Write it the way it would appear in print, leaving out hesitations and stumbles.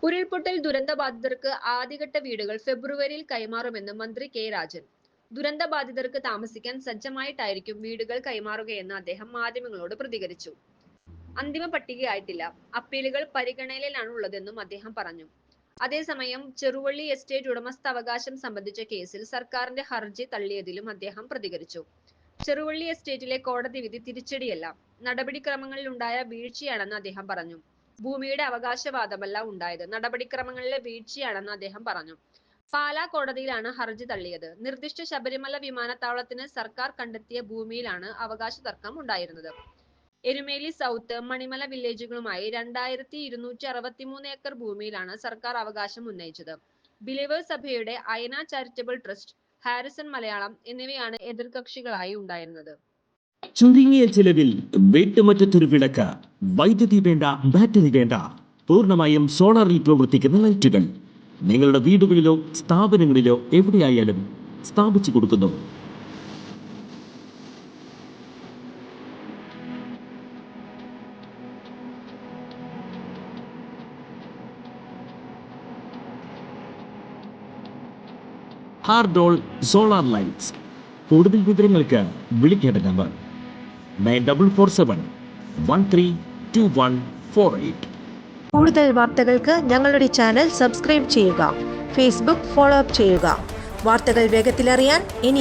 ഉരുൾപൊട്ടൽ ദുരന്തബാധിതർക്ക് ആദ്യഘട്ട വീടുകൾ ഫെബ്രുവരിയിൽ കൈമാറുമെന്ന് മന്ത്രി കെ രാജൻ. ദുരന്തബാധിതർക്ക് താമസിക്കാൻ സജ്ജമായിട്ടായിരിക്കും വീടുകൾ കൈമാറുകയെന്ന് അദ്ദേഹം മാധ്യമങ്ങളോട് പ്രതികരിച്ചു. അന്തിമ പട്ടികയായിട്ടില്ല. അപ്പീലുകൾ പരിഗണനയിലാണുള്ളതെന്നും അദ്ദേഹം പറഞ്ഞു. അതേസമയം ചെറുവള്ളി എസ്റ്റേറ്റ് ഉടമസ്ഥാവകാശം സംബന്ധിച്ച കേസിൽ സർക്കാരിന്റെ ഹർജി തള്ളിയതിലും അദ്ദേഹം പ്രതികരിച്ചു. ചെറുവള്ളി എസ്റ്റേറ്റിലെ കോടതി വിധി തിരിച്ചടിയല്ല, നടപടിക്രമങ്ങളിലുണ്ടായ വീഴ്ചയാണെന്ന് അദ്ദേഹം പറഞ്ഞു. ഭൂമിയുടെ അവകാശവാദമല്ല ഉണ്ടായത്, നടപടിക്രമങ്ങളിലെ വീഴ്ചയാണെന്ന് അദ്ദേഹം പറഞ്ഞു. പാലാ കോടതിയിലാണ് ഹർജി തള്ളിയത്. നിർദ്ദിഷ്ട ശബരിമല വിമാനത്താവളത്തിന് സർക്കാർ കണ്ടെത്തിയ ഭൂമിയിലാണ് അവകാശ തർക്കം ഉണ്ടായിരുന്നത്. എരുമേലി സൗത്ത്, മണിമല വില്ലേജുകളുമായി 2263 ഏക്കർ ഭൂമിയിലാണ് സർക്കാർ അവകാശം ഉന്നയിച്ചത്. ബിലീവേഴ്സ് സഭയുടെ Ayana charitable trust, Harrison Malayalam എന്നിവയാണ് എതിർകക്ഷികളായി ഉണ്ടായിരുന്നത്. ചുരുങ്ങിയ ചിലവിൽ വീട്ടുമുറ്റത്തൊരു വിളക്ക്, വൈദ്യുതി വേണ്ട, ബാറ്ററി വേണ്ട, പൂർണ്ണമായും സോളാറിൽ പ്രവർത്തിക്കുന്ന ലൈറ്റുകൾ നിങ്ങളുടെ വീടുകളിലോ സ്ഥാപനങ്ങളിലോ എവിടെയായാലും സ്ഥാപിച്ചു കൊടുക്കുന്നു. ഹാർഡോൾ സോളാർ ലൈറ്റ്സ്. കൂടുതൽ വിവരങ്ങൾക്ക് വിളിക്കേണ്ട നമ്പർ 9447132148. കൂടുതൽ വാർത്തകൾക്ക് ഞങ്ങളുടെ ചാനൽ സബ്സ്ക്രൈബ് ചെയ്യുക. ഫേസ്ബുക്ക് ഫോളോ അപ്പ് ചെയ്യുക. വാർത്തകൾ വേഗത്തിലറിയാൻ ഇനി